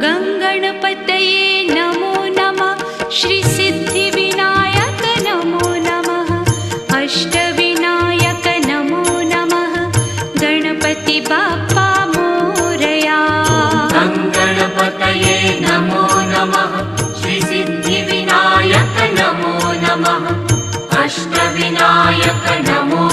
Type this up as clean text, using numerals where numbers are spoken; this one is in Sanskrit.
गङ्गणपतये नमो नमः। श्रीसिद्धिविनायक नमो नमः। अष्टविनायक नमो नमः। गणपति बाप्पा मोरया। गङ्गणपतये नमो नमः। श्रीसिद्धिविनायक नमो नमः। अष्टविनायक नमो